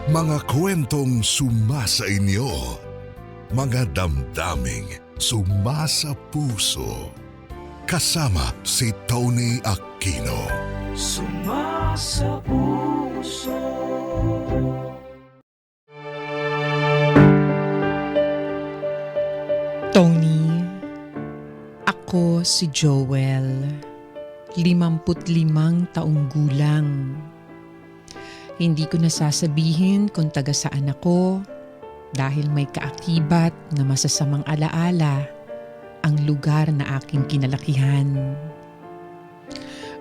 Mga kwentong sumasa inyo, mga damdaming sumasa puso. Kasama si Tony Aquino. Sumasa puso. Tony, ako si Joel, 55 taong gulang. Hindi ko nasasabihin kung taga saan ako dahil may kaakibat na masasamang alaala ang lugar na aking kinalakihan.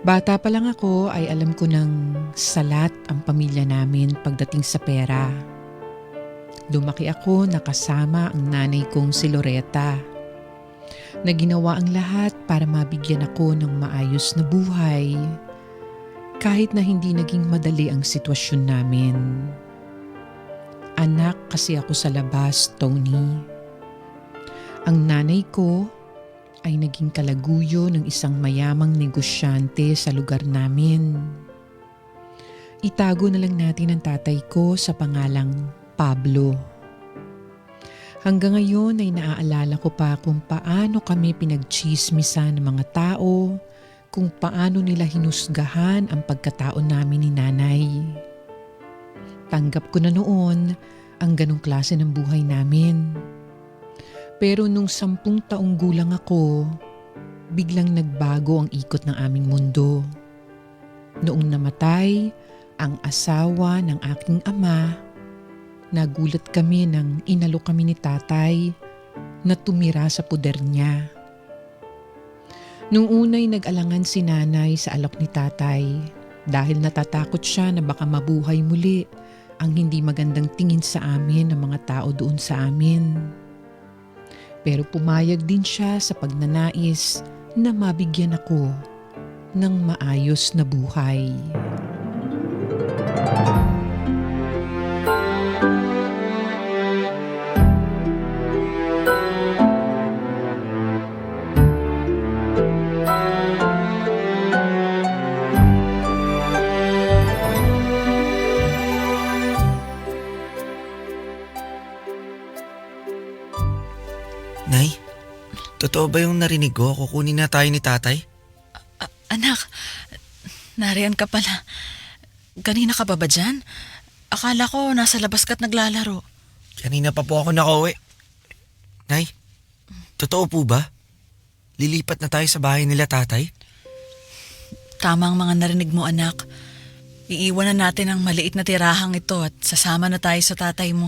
Bata pa lang ako ay alam ko ng salat ang pamilya namin pagdating sa pera. Lumaki ako nakasama ang nanay kong si Loretta na ginawa ang lahat para mabigyan ako ng maayos na buhay kahit na hindi naging madali ang sitwasyon namin. Anak kasi ako sa labas, Tony. Ang nanay ko ay naging kalaguyo ng isang mayamang negosyante sa lugar namin. Itago na lang natin ang tatay ko sa pangalang Pablo. Hanggang ngayon ay naaalala ko pa kung paano kami pinagchismisan ng mga tao, kung paano nila hinusgahan ang pagkatao namin ni nanay. Tanggap ko na noon ang ganong klase ng buhay namin. Pero nung 10 taong gulang ako, biglang nagbago ang ikot ng aming mundo. Noong namatay ang asawa ng aking ama, nagulat kami nang inalok kami ni tatay na tumira sa puder niya. Nung unay nag-alangan si nanay sa alok ni tatay dahil natatakot siya na baka mabuhay muli ang hindi magandang tingin sa amin ng mga tao doon sa amin. Pero pumayag din siya sa pagnanais na mabigyan ako ng maayos na buhay. Nay, totoo ba yung narinig ko? Kukunin na tayo ni tatay? Anak, nariyan ka pala. Kanina ka ba dyan? Akala ko nasa labas ka't naglalaro. Kanina pa po ako nakauwi. Nay, totoo po ba? Lilipat na tayo sa bahay nila tatay? Tama ang mga narinig mo, anak. Iiwan na natin ang maliit na tirahang ito at sasama na tayo sa tatay mo.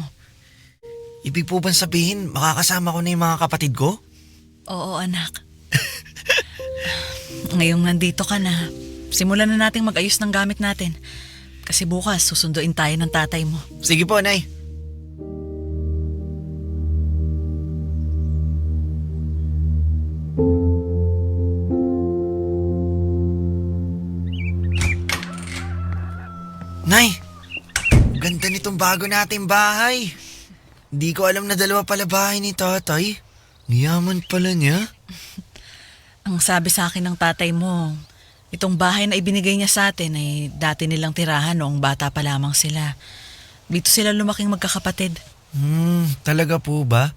Ibig po bang sabihin makakasama ko na yung mga kapatid ko? Oo, anak. Ngayong nandito ka na, simulan na nating mag-ayos ng gamit natin. Kasi bukas susunduin tayo ng tatay mo. Sige po, Nay. Nay, ganda nitong bago nating bahay. Hindi ko alam na dalawa pala bahay ni tatay. Yaman pala niya. Ang sabi sa akin ng tatay mo, itong bahay na ibinigay niya sa atin ay dati nilang tirahan noong bata pa lamang sila. Dito sila lumaking magkakapatid. Talaga po ba?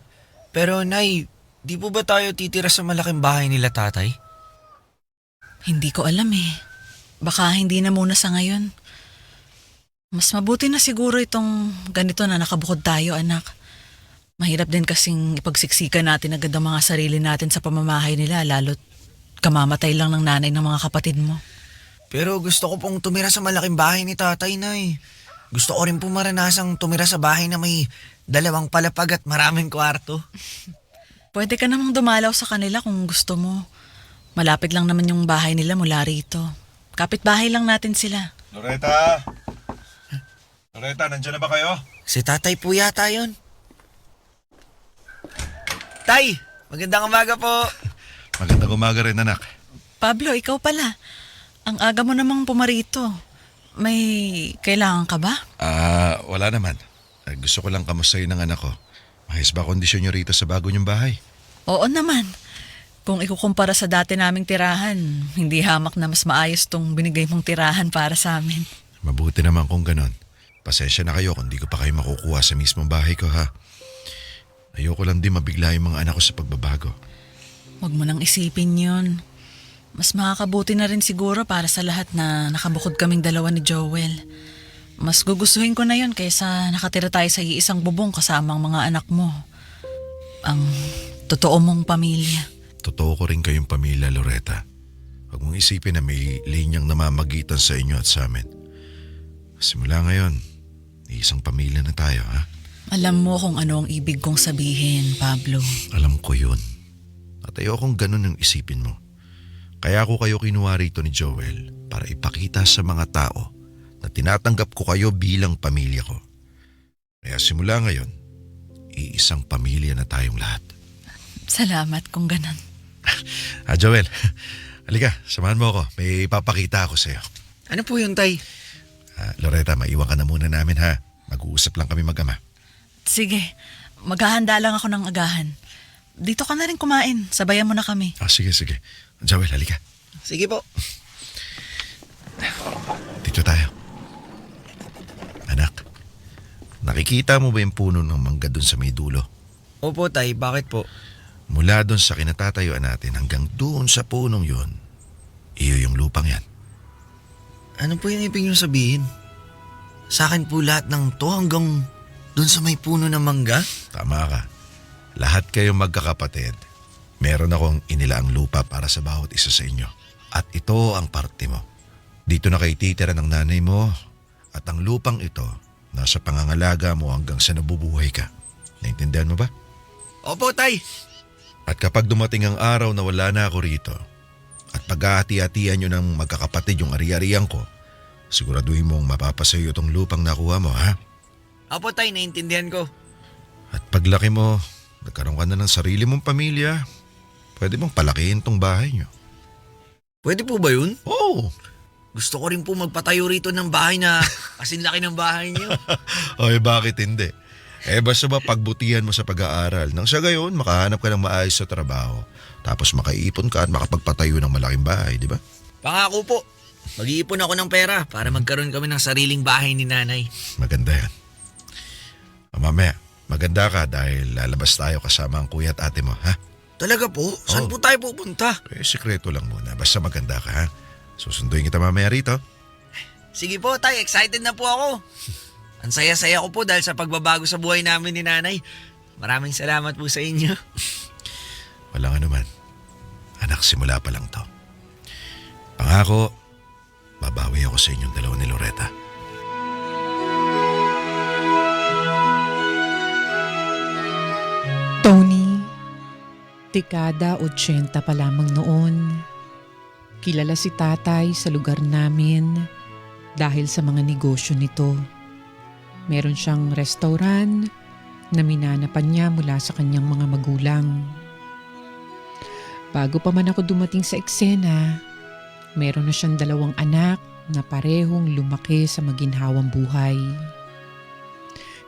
Pero Nay, di po ba tayo titira sa malaking bahay nila tatay? Hindi ko alam eh. Baka hindi na muna sa ngayon. Mas mabuti na siguro itong ganito na nakabukod tayo, anak. Mahirap din kasing ipagsiksikan natin agad ang mga sarili natin sa pamamahay nila, lalo't kamamatay lang ng nanay ng mga kapatid mo. Pero gusto ko pong tumira sa malaking bahay ni tatay, Nay. Gusto ko rin po maranasang tumira sa bahay na may 2 palapag at maraming kwarto. Pwede ka namang dumalaw sa kanila kung gusto mo. Malapit lang naman yung bahay nila mula rito. Kapit-bahay lang natin sila. Loretta! Loretta, nandiyan na ba kayo? Si tatay po yata yun. Tay, magandang umaga po. Magandang umaga rin, anak. Pablo, ikaw pala. Ang aga mo namang pumarito. May kailangan ka ba? Wala naman. Gusto ko lang kamustahin ng anak ko. Ayos ba kondisyon niyo rito sa bago niyong bahay? Oo naman. Kung ikukumpara sa dati naming tirahan, hindi hamak na mas maayos tong binigay mong tirahan para sa amin. Mabuti naman kung ganon. Pasensya na kayo kung di ko pa kayo makukuha sa mismong bahay ko ha. Ayoko lang din mabigla yung mga anak ko sa pagbabago. Huwag mo nang isipin yun. Mas makakabuti na rin siguro para sa lahat na nakabukod kaming dalawa ni Joel. Mas gugustuhin ko na yun kaysa nakatira tayo sa iisang bubong kasama ang mga anak mo. Ang totoo mong pamilya. Totoo ko rin kayong pamilya, Loretta. Huwag mong isipin na may linyang namamagitan sa inyo at sa amin. Simula ngayon, isang pamilya na tayo, ha? Alam mo kung ano ang ibig kong sabihin, Pablo. Alam ko yun. At ayokong ganun ang isipin mo. Kaya ako kayo kinuha rito ni Joel para ipakita sa mga tao na tinatanggap ko kayo bilang pamilya ko. Kaya simula ngayon, iisang pamilya na tayong lahat. Salamat kung ganon. Joel, halika, samahan mo ako. May ipapakita ako sa'yo. Ano po yun, Tay? Loretta, maiwan ka na muna namin ha. Mag-uusap lang kami mag-ama. Sige, maghahanda lang ako ng agahan. Dito ka na rin kumain. Sabayan mo na kami. Sige. Joel, halika. Sige po. Dito tayo. Anak, nakikita mo ba yung puno ng mangga dun sa may dulo? Opo, Tay. Bakit po? Mula dun sa kinatatayuan natin hanggang doon sa punong yun, iyo yung lupang yan. Ano po yung ibig niyong sabihin? Sa akin po lahat ng to hanggang doon sa may puno ng mangga? Tama ka. Lahat kayong magkakapatid. Meron akong inilaang lupa para sa bawat isa sa inyo. At ito ang parte mo. Dito na kayo titira ng nanay mo. At ang lupang ito, nasa pangangalaga mo hanggang sa nabubuhay ka. Naintindihan mo ba? Opo, Tay. At kapag dumating ang araw na wala na ako rito, at paghahati-hatian nyo ng magkakapatid yung ari-arian ko, siguraduhin mong mapapasayo itong lupang nakuha mo, ha? Opo, Tay. Naintindihan ko. At paglaki mo, nagkaroon ka na ng sarili mong pamilya, pwede mong palakihin tong bahay nyo. Pwede po ba yun? Oo! Gusto ko rin po magpatayo rito ng bahay na kasin laki ng bahay niyo. Oy, bakit hindi? Basta ba pagbutihan mo sa pag-aaral, nang sa gayon makahanap ka ng maayos sa trabaho, tapos makaipon ka at makapagpatayo ng malaking bahay, di ba? Pangako po. Mag-iipon ako ng pera para magkaroon kami ng sariling bahay ni nanay. Maganda yan. Mamaya, maganda ka dahil lalabas tayo kasama ang kuya at ate mo, ha? Talaga po? Saan po tayo pupunta? Sikreto lang muna, basta maganda ka, ha? Susunduin kita mamaya rito. Sige po, Tay. Excited na po ako. Ang saya-saya ko po dahil sa pagbabago sa buhay namin ni nanay. Maraming salamat po sa inyo. Walang anuman. Anak, simula pa lang to. Pangako, babawi ako sa inyong dalawa ni Loretta. Tony, dekada 80 pa lamang noon. Kilala si tatay sa lugar namin dahil sa mga negosyo nito. Meron siyang restaurant na minanapan niya mula sa kanyang mga magulang. Bago pa man ako dumating sa eksena, meron na siyang 2 anak na parehong lumaki sa maginhawang buhay.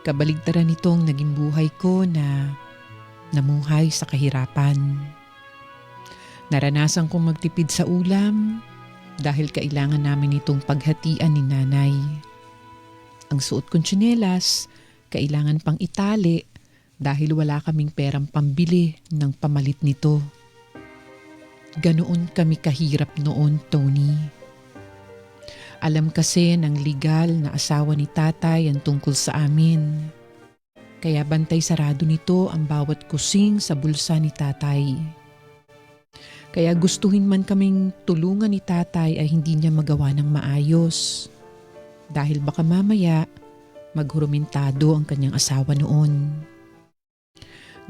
Kabaligtaran nitong naging buhay ko na namuhay sa kahirapan. Naranasan kong magtipid sa ulam dahil kailangan namin itong paghatian ni nanay. Ang suot kong tsinelas, kailangan pang itali dahil wala kaming perang pambili ng pamalit nito. Ganoon kami kahirap noon, Tony. Alam kasi ng legal na asawa ni tatay ang tungkol sa amin. Kaya bantay sarado nito ang bawat kusing sa bulsa ni tatay. Kaya gustuhin man kaming tulungan ni tatay ay hindi niya magawa ng maayos. Dahil baka mamaya maghurumentado ang kanyang asawa noon.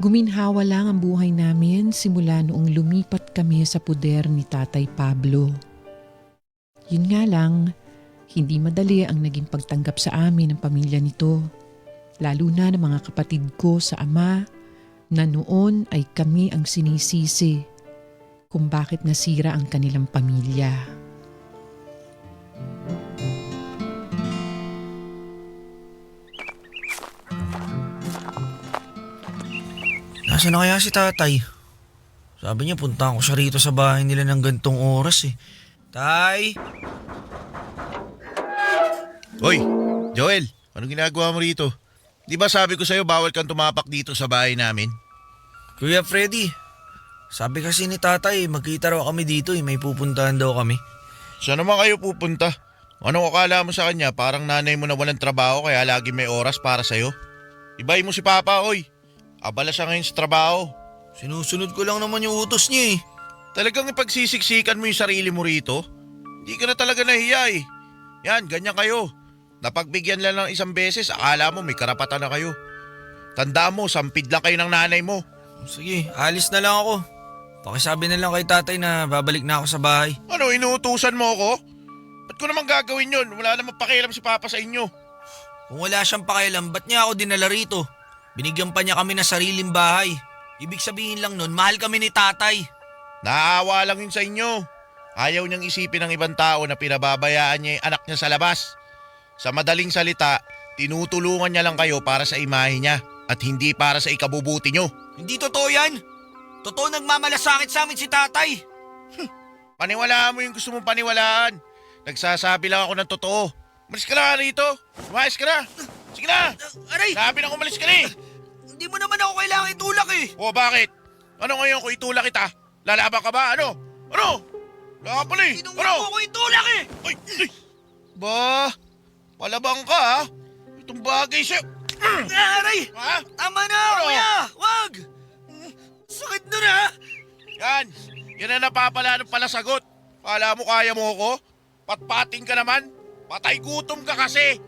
Guminhawa lang ang buhay namin simula noong lumipat kami sa puder ni Tatay Pablo. Yun nga lang, hindi madali ang naging pagtanggap sa amin ng pamilya nito. Lalo na ng mga kapatid ko sa ama na noon ay kami ang sinisisi kung bakit nasira ang kanilang pamilya. Nasaan na kaya si tatay? Sabi niya puntahan ko siya rito sa bahay nila ng gantong oras eh. Tay! Hoy, Joel, Anong ginagawa mo rito? Di ba sabi ko sa'yo bawal kang tumapak dito sa bahay namin? Kuya Freddy, sabi kasi ni tatay, magkita raw kami dito may pupuntahan daw kami. Saan naman kayo pupunta? Anong akala mo sa kanya? Parang nanay mo na walang trabaho kaya lagi may oras para sa'yo? Ibay mo si Papa, oy. Abala siya ngayon sa trabaho. Sinusunod ko lang naman yung utos niya Talagang ipagsisiksikan mo yung sarili mo rito? Hindi ka na talaga nahiya eh. Yan, ganyan kayo. Napagbigyan lang ng isang beses, akala mo may karapatan na kayo. Tandaan mo, sampid lang kayo ng nanay mo. Sige, alis na lang ako. Pakisabi na lang kay tatay na babalik na ako sa bahay. Ano, inuutusan mo ako? Ba't ko naman gagawin yun? Wala namang pakialam si Papa sa inyo. Kung wala siyang pakialam, ba't niya ako dinala rito? Binigyan pa niya kami ng sariling bahay. Ibig sabihin lang nun, mahal kami ni tatay. Naaawa lang yun sa inyo. Ayaw niyang isipin ng ibang tao na pinababayaan niya yung anak niya sa labas. Sa madaling salita, tinutulungan niya lang kayo para sa imahe niya at hindi para sa ikabubuti niyo. Hindi totoo yan. Totoo nagmamalasakit sa amin si tatay. Paniwalaan mo yung gusto mong paniwalaan. Nagsasabi lang ako ng totoo. Umalis ka na rito. Umayos ka na. Sige na. Aray! Sabi na umalis ka na eh. Hindi mo naman ako kailangan itulak O bakit? Ano ngayon kung itulak kita? Lalaban ka ba? Ano? Ano? Wala ka pala eh. Tinungan mo ako itulak Ay! Ba? Palabang ka ha? Itong bagay sa'yo. Aray! Ha? Tama na, Ano? kuya! Wag! Sakit na na! Yan. Yan ang napapala ng palasagot. Kala mo kaya mo ako? Patpating ka naman. Patay gutom ka kasi.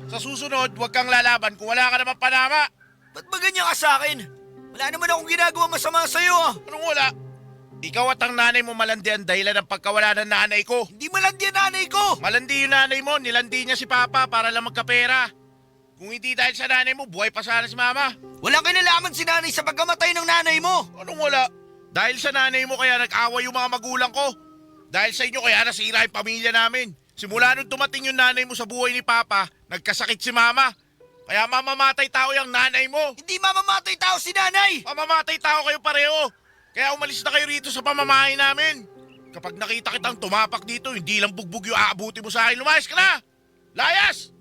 Sa susunod, huwag kang lalaban kung wala ka naman panama. Ba't ba ganyan ka sa akin? Wala naman akong ginagawa masama sa'yo Anong wala? Ikaw at ang nanay mo malandi ang dahilan ng pagkawala ng nanay ko. Hindi malandi ang nanay ko! Malandi yung nanay mo, nilandi niya si Papa para lang magkapera. Kung hindi dahil sa nanay mo, buhay pa sana si Mama. Walang kinalaman si nanay sa pagkamatay ng nanay mo! Anong wala? Dahil sa nanay mo kaya nag-away yung mga magulang ko. Dahil sa inyo kaya nasira yung pamilya namin. Simula nung dumating yung nanay mo sa buhay ni Papa, nagkasakit si Mama. Kaya mamamatay tao yung nanay mo. Hindi mamamatay tao si nanay! Mamamatay tao kayo pareho. Kaya umalis na kayo rito sa pamamahay namin. Kapag nakita kitang tumapak dito, hindi lang bugbog yung aabuti mo sa akin. Lumayas ka na! Layas!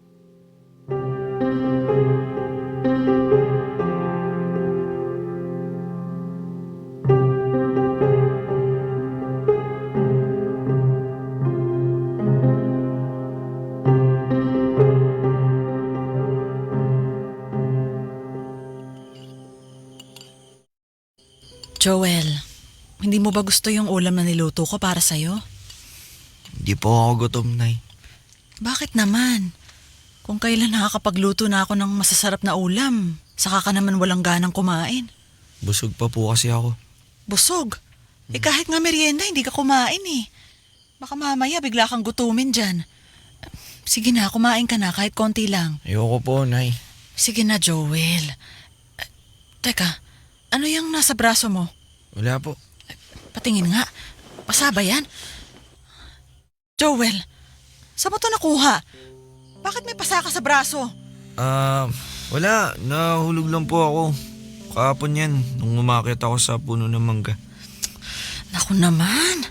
Joel, hindi mo ba gusto yung ulam na niluto ko para sa'yo? Hindi po ako gutom, Nay. Bakit naman? Kung kailan nakakapagluto na ako ng masasarap na ulam, saka ka naman walang ganang kumain. Busog pa po kasi ako. Busog? Kahit nga merienda, hindi ka kumain eh. Baka mamaya bigla kang gutumin dyan. Sige na, kumain ka na kahit konti lang. Ayoko po, Nay. Sige na, Joel. Teka, ano yung nasa braso mo? Wala po. Patingin nga. Pasaba yan? Joel, saan mo ito nakuha? Bakit may pasa ka sa braso? Wala. Nahulog lang po ako. Kahapon yan, nung umakyat ako sa puno ng mangga. Naku naman.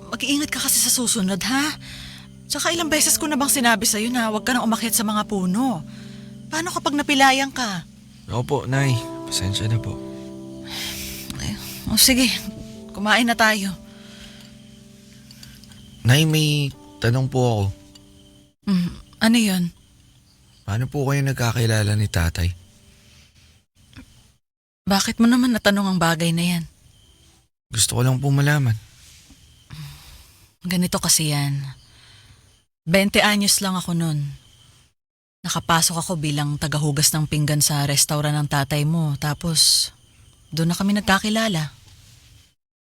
Mag-iingat ka kasi sa susunod, ha? Tsaka ilang beses ko na bang sinabi sa'yo na huwag ka nang umakyat sa mga puno. Paano kapag napilayan ka? Ako po, Nay. Pasensya na po. O sige, kumain na tayo. Nay, may tanong po ako. Ano yun? Paano po kayo nagkakilala ni tatay? Bakit mo naman natanong ang bagay na yan? Gusto ko lang po malaman. Ganito kasi yan. 20 anyos lang ako nun. Nakapasok ako bilang tagahugas ng pinggan sa restaurant ng tatay mo. Tapos, doon na kami nagkakilala.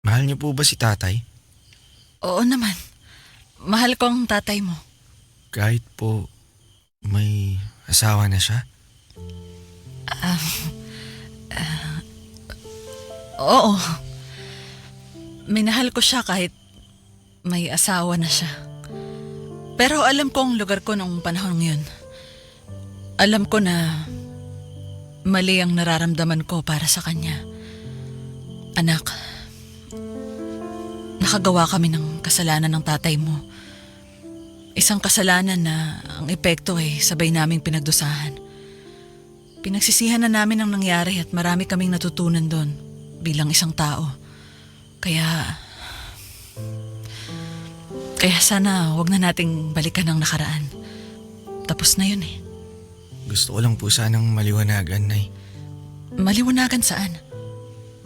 Mahal niyo po ba si tatay? Oo naman. Mahal ko ang tatay mo. Kahit po may asawa na siya? Oo. Minahal ko siya kahit may asawa na siya. Pero alam ko ang lugar ko noong panahon yun. Alam ko na mali ang nararamdaman ko para sa kanya. Anak, nakagawa kami ng kasalanan ng tatay mo. Isang kasalanan na ang epekto ay sabay naming pinagdusahan. Pinagsisihan na namin ang nangyari at marami kaming natutunan doon bilang isang tao. Kaya sana wag na nating balikan ang nakaraan. Tapos na yun eh. Gusto ko lang po sanang maliwanagan, Nay. Maliwanagan saan?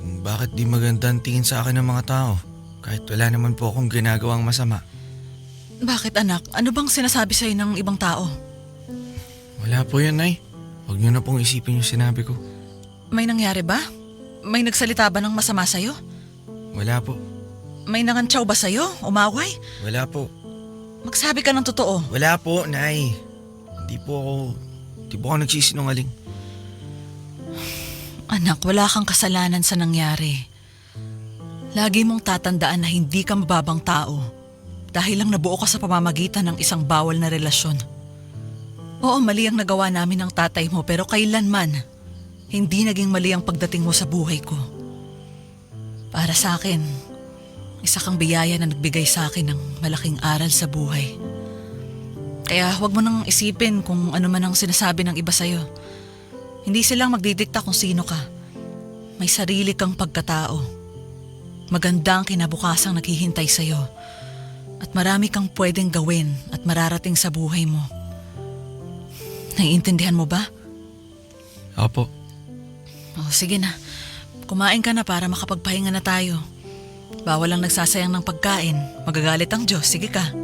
Bakit di maganda ang tingin sa akin ng mga tao? Kahit wala naman po akong ginagawang masama. Bakit anak? Ano bang sinasabi sa'yo ng ibang tao? Wala po yun, Nay. Huwag niyo na pong isipin yung sinabi ko. May nangyari ba? May nagsalita ba ng masama sa'yo? Wala po. May nangantsaw ba sa'yo? Umaway? Wala po. Magsabi ka ng totoo. Wala po, Nay. Hindi po ako nagsisinungaling. Anak, wala kang kasalanan sa nangyari. Lagi mong tatandaan na hindi ka mababang tao dahil lang nabuo ka sa pamamagitan ng isang bawal na relasyon. Oo, mali ang nagawa namin ng tatay mo pero kailanman hindi naging mali ang pagdating mo sa buhay ko. Para sa akin, isa kang biyaya na nagbigay sa akin ng malaking aral sa buhay. Kaya huwag mo nang isipin kung ano man ang sinasabi ng iba sa'yo. Hindi silang magdidikta kung sino ka. May sarili kang pagkatao. Maganda ang kinabukasang naghihintay sa'yo. At marami kang pwedeng gawin at mararating sa buhay mo. Naiintindihan mo ba? Opo. Sige na. Kumain ka na para makapagpahinga na tayo. Bawal ang nagsasayang ng pagkain. Magagalit ang Diyos. Sige ka.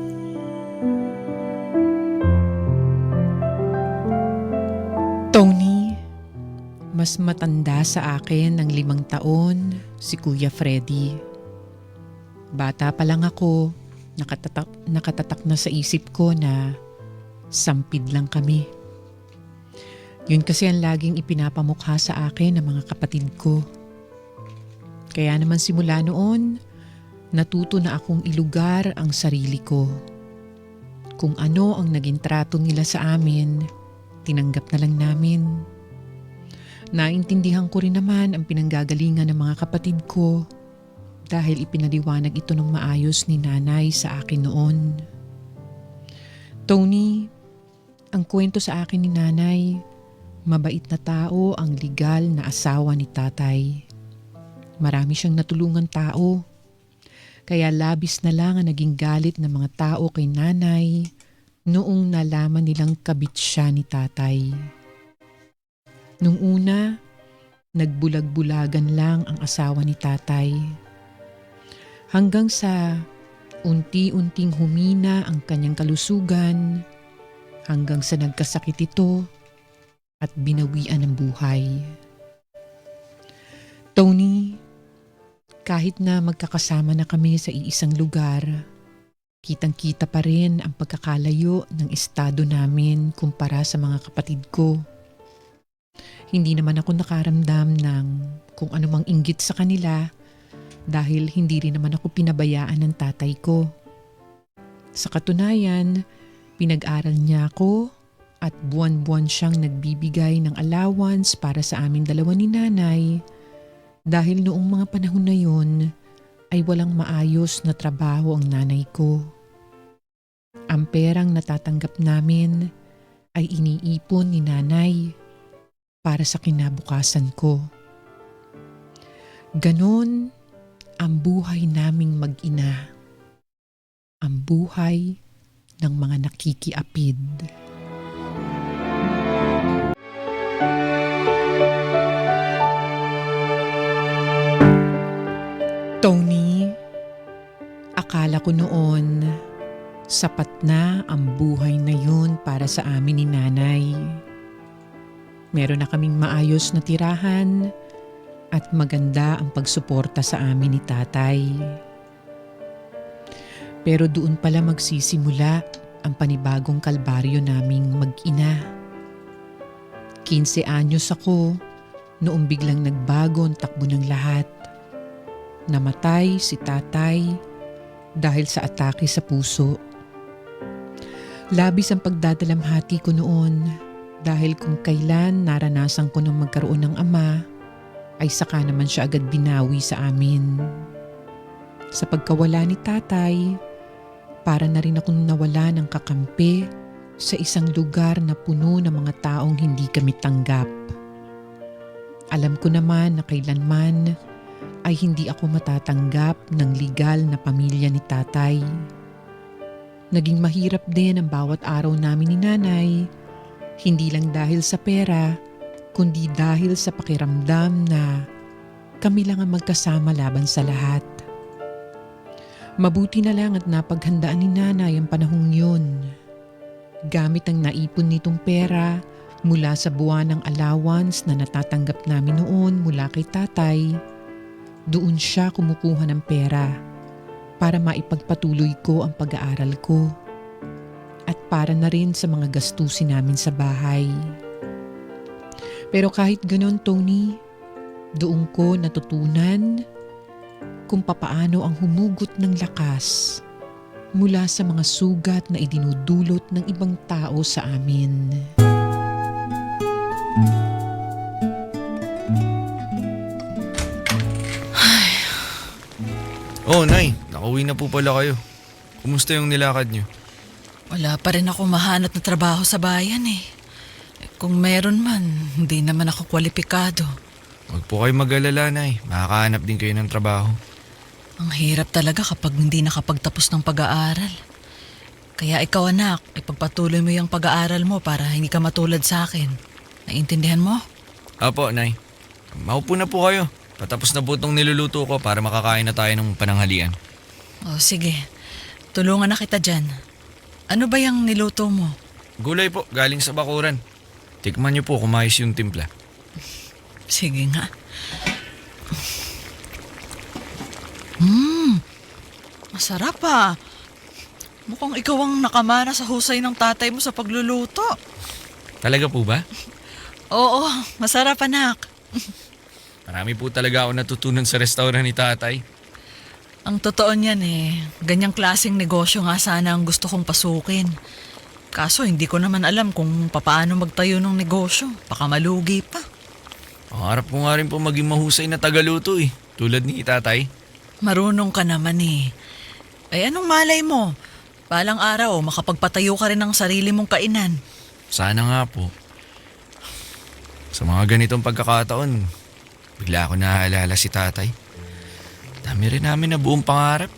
Tony, mas matanda sa akin ng 5 taon si Kuya Freddy. Bata pa lang ako, nakatatak na sa isip ko na sampid lang kami. Yun kasi ang laging ipinapamukha sa akin ng mga kapatid ko. Kaya naman simula noon, natuto na akong ilugar ang sarili ko. Kung ano ang naging trato nila sa amin, tinanggap na lang namin. Naintindihan ko rin naman ang pinanggagalingan ng mga kapatid ko dahil ipinaliwanag ito ng maayos ni nanay sa akin noon. Tony, ang kwento sa akin ni nanay, mabait na tao ang legal na asawa ni tatay. Marami siyang natulungan tao. Kaya labis na lang ang naging galit ng mga tao kay nanay noong nalaman nilang kabit siya ni tatay. Nung una, nagbulag-bulagan lang ang asawa ni tatay. Hanggang sa unti-unting humina ang kanyang kalusugan, hanggang sa nagkasakit ito at binawian ng buhay. Tony, kahit na magkakasama na kami sa iisang lugar, kitang-kita pa rin ang pagkakalayo ng estado namin kumpara sa mga kapatid ko. Hindi naman ako nakaramdam ng kung anumang inggit sa kanila dahil hindi rin naman ako pinabayaan ng tatay ko. Sa katunayan, pinag-aral niya ako at buwan-buwan siyang nagbibigay ng allowance para sa aming dalawa ni nanay dahil noong mga panahon na yun ay walang maayos na trabaho ang nanay ko. Ang perang natatanggap namin ay iniipon ni nanay para sa kinabukasan ko. Ganon ang buhay naming mag-ina. Ang buhay ng mga nakikiapid. Tony, akala ko noon sapat na ang buhay na yun para sa amin ni nanay. Meron na kaming maayos na tirahan at maganda ang pagsuporta sa amin ni tatay. Pero doon pala magsisimula ang panibagong kalbaryo naming mag-ina. 15 anyos ako noong biglang nagbago ang takbo ng lahat. Namatay si tatay dahil sa atake sa puso. Labis ang pagdadalamhati ko noon dahil kung kailan naranasan ko nang magkaroon ng ama, ay saka naman siya agad binawi sa amin. Sa pagkawala ni tatay, Para na rin akong nawala ng kakampi sa isang lugar na puno ng mga taong hindi kami tanggap. Alam ko naman na kailanman ay hindi ako matatanggap ng legal na pamilya ni tatay. Naging mahirap din ang bawat araw namin ni nanay, hindi lang dahil sa pera, kundi dahil sa pakiramdam na kami lang ang magkasama laban sa lahat. Mabuti na lang at napaghandaan ni nanay ang panahong yun. Gamit ang naipon nitong pera mula sa buwan ng allowance na natatanggap namin noon mula kay tatay, doon siya kumukuha ng pera para maipagpatuloy ko ang pag-aaral ko at para na rin sa mga gastusin namin sa bahay. Pero kahit ganon, Tony, doon ko natutunan kung papaano ang humugot ng lakas mula sa mga sugat na idinudulot ng ibang tao sa amin. Oh, Nay, nakauwi na po pala kayo. Kumusta yung nilakad niyo? Wala pa rin ako mahanap na trabaho sa bayan eh. Kung meron man, hindi naman ako kwalipikado. Huwag po kayo mag-alala, Nay. Makakahanap din kayo ng trabaho. Ang hirap talaga kapag hindi nakapagtapos ng pag-aaral. Kaya ikaw anak, ipagpatuloy mo yung pag-aaral mo para hindi ka matulad sa akin. Naintindihan mo? Apo, Nay. Maupo na po kayo. Patapos na po itong niluluto ko para makakain na tayo ng pananghalian. O sige, tulungan na kita dyan. Ano ba yung niluto mo? Gulay po, galing sa bakuran. Tikman niyo po kung maayos yung timpla. Sige nga. Masarap ah. Mukhang ikaw ang nakamana sa husay ng tatay mo sa pagluluto. Talaga po ba? Oo, masarap anak. Marami po talaga ako natutunan sa restaurant ni tatay. Ang totoo niyan ganyang klaseng negosyo nga sana ang gusto kong pasukin. Kaso hindi ko naman alam kung paano magtayo ng negosyo. Baka malugi pa. Pangarap ko nga rin po maging mahusay na tagaluto tulad ni tatay. Marunong ka naman Ay anong malay mo? Balang araw makapagpatayo ka rin ng sarili mong kainan. Sana nga po. Sa mga ganitong pagkakataon, bigla ako naaalala si tatay. Dami rin namin na buong pangarap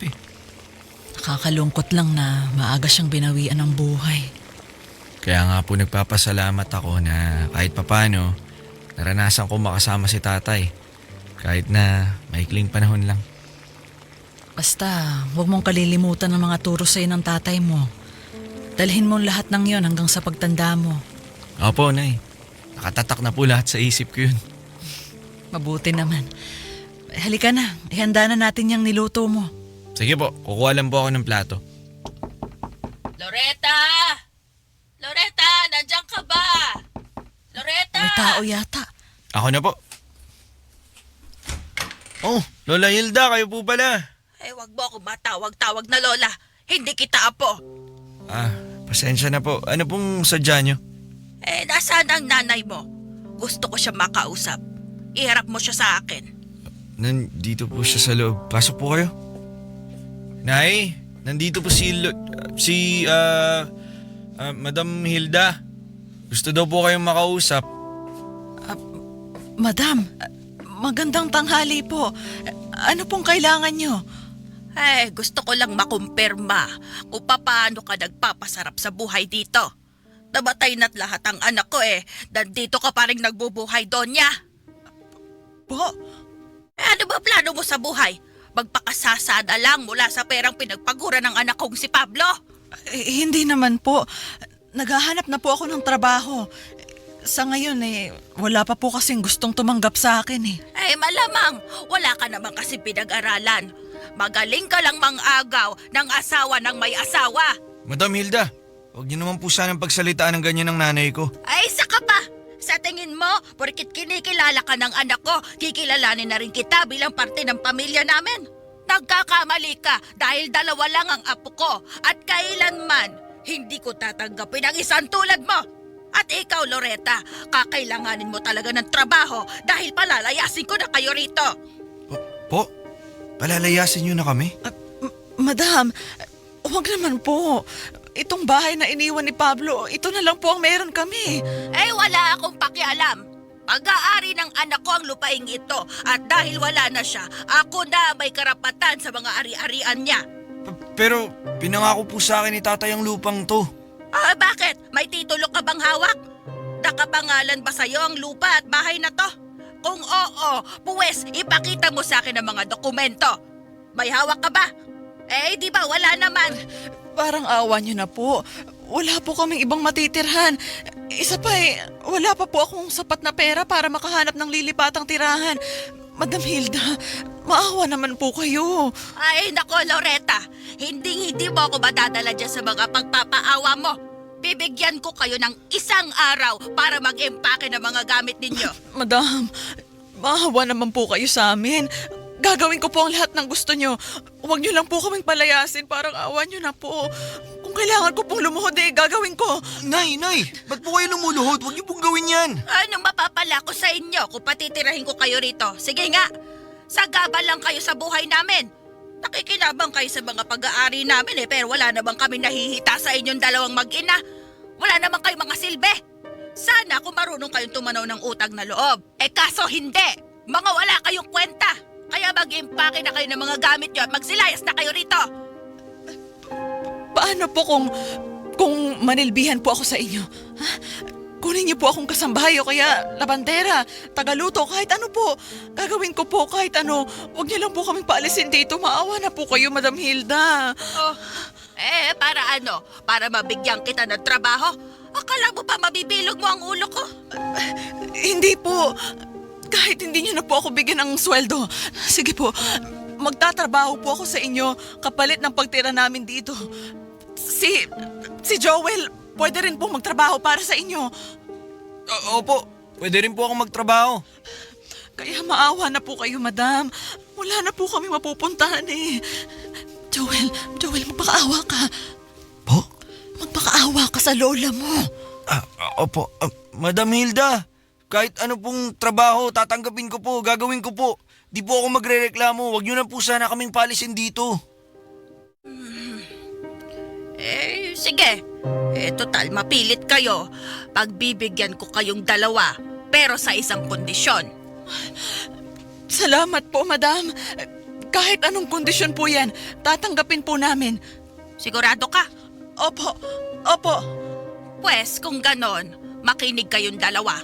Nakakalungkot lang na maaga siyang binawian ng buhay. Kaya nga po nagpapasalamat ako na kahit papano, naranasan ko makasama si tatay. Kahit na maikling panahon lang. Basta, huwag mong kalilimutan ng mga turo sa'yo ng tatay mo. Dalhin mo lahat ng yon hanggang sa pagtanda mo. Opo, Nay. Nakatatak na po lahat sa isip ko yun. Mabuti naman. Halika na, ihanda na natin yung niluto mo. Sige po, kukuha lang po ako ng plato. Loretta! Loretta, nandiyan ka ba? Loretta! May tao yata. Ako na po. Oh, Lola Hilda, kayo po pala. Wag mo ako matawag-tawag na lola. Hindi kita apo. Pasensya na po. Ano pong sadya nyo? Nasaan ang nanay mo? Gusto ko siya makausap. Iharap mo siya sa akin. Nandito po siya sa loob. Pasok po kayo. Nay, nandito po Madam Hilda. Gusto daw po kayong makausap. Madam, magandang tanghali po. Ano pong kailangan nyo? Gusto ko lang makumpirma kung paano ka nagpapasarap sa buhay dito. Namatay na't lahat ang anak ko Nandito ka pa rin nagbubuhay, Donya. Po? Ano ba plano mo sa buhay? Magpakasasada lang mula sa perang pinagpaguran ng anak kong si Pablo? Hindi naman po. Naghahanap na po ako ng trabaho. Sa ngayon wala pa po kasing gustong tumanggap sa akin Malamang, wala ka naman kasi pinag-aralan. Magaling ka lang mang-agaw ng asawa ng may asawa. Madam Hilda, huwag niyo naman po sanang pagsalitaan ng ganyan ng nanay ko. Saka pa! Sa tingin mo, porkit kinikilala ka ng anak ko, kikilalanin na rin kita bilang parte ng pamilya namin. Nagkakamali ka dahil dalawa lang ang apo ko at kailanman hindi ko tatanggapin ang isang tulad mo. At ikaw, Loretta, kakailanganin mo talaga ng trabaho dahil palalayasin ko na kayo rito. Po? Palalayasin niyo na kami? Madam, Huwag naman po. Itong bahay na iniwan ni Pablo, ito na lang po ang meron kami. Wala akong pakialam. Pag-aari ng anak ko ang lupaing ito at dahil wala na siya, ako na may karapatan sa mga ari-arian niya. Pero pinangako po sa akin ni tatay ang lupang to. Bakit? May titulo ka bang hawak? Nakapangalan ba sa'yo ang lupa at bahay na to? Kung oo, puwes ipakita mo sa akin ang mga dokumento. May hawak ka ba? Di ba wala naman? Parang awa niyo na po. Wala po kaming ibang matitirhan. Isa pa wala pa po akong sapat na pera para makahanap ng lilipatang tirahan. Madam Hilda, maawa naman po kayo. Nako Loretta, hindi mo ako madadala dyan sa mga pagpapaawa mo. Bibigyan ko kayo ng isang araw para mag-empake ng mga gamit ninyo. Madam, maawa naman po kayo sa amin. Gagawin ko po ang lahat ng gusto nyo. Huwag nyo lang po kaming palayasin, parang awa nyo na po. Kung kailangan ko pong lumuhod gagawin ko. Nay, ba't po kayo lumuluhod? Huwag niyo pong gawin yan. Anong mapapala ko sa inyo kung patitirahin ko kayo rito? Sige nga, sagabal lang kayo sa buhay namin. Nakikinabang kayo sa mga pag-aari namin pero wala namang kami nahihita sa inyong dalawang mag-ina. Wala namang kayong mga silbi. Sana kung marunong kayong tumanaw ng utang na loob. Kaso hindi. Mga wala kayong kwenta. Kaya mag-impake na kayo ng mga gamit nyo at magsilayas na kayo rito. Paano po kung manilbihan po ako sa inyo? Ha? Kunin niyo po akong kasambahay o kaya labandera, tagaluto, kahit ano po. Gagawin ko po kahit ano. Huwag niyo lang po kaming paalisin dito. Maawa na po kayo, Madam Hilda. Para ano? Para mabigyan kita ng trabaho? Akala mo pa mabibilog mo ang ulo ko? Hindi po. Kahit hindi niyo na po ako bigyan ng sweldo. Sige po, magtatrabaho po ako sa inyo kapalit ng pagtira namin dito. Si Joel, pwede rin po magtrabaho para sa inyo. Opo, pwede rin po ako magtrabaho. Kaya maawa na po kayo, madam. Wala na po kami mapupuntahan Joel, magpakaawa ka. Po? Magpakaawa ka sa lola mo. Opo, Madam Hilda, kahit ano pong trabaho, tatanggapin ko po, gagawin ko po. Di po ako magrereklamo, wag niyo na po sana kaming palisin dito. Sige. Total, mapilit kayo. Pagbibigyan ko kayong dalawa, pero sa isang kondisyon. Salamat po, madam. Kahit anong kondisyon po yan, tatanggapin po namin. Sigurado ka? Opo. Pwes, kung ganon, makinig kayong dalawa.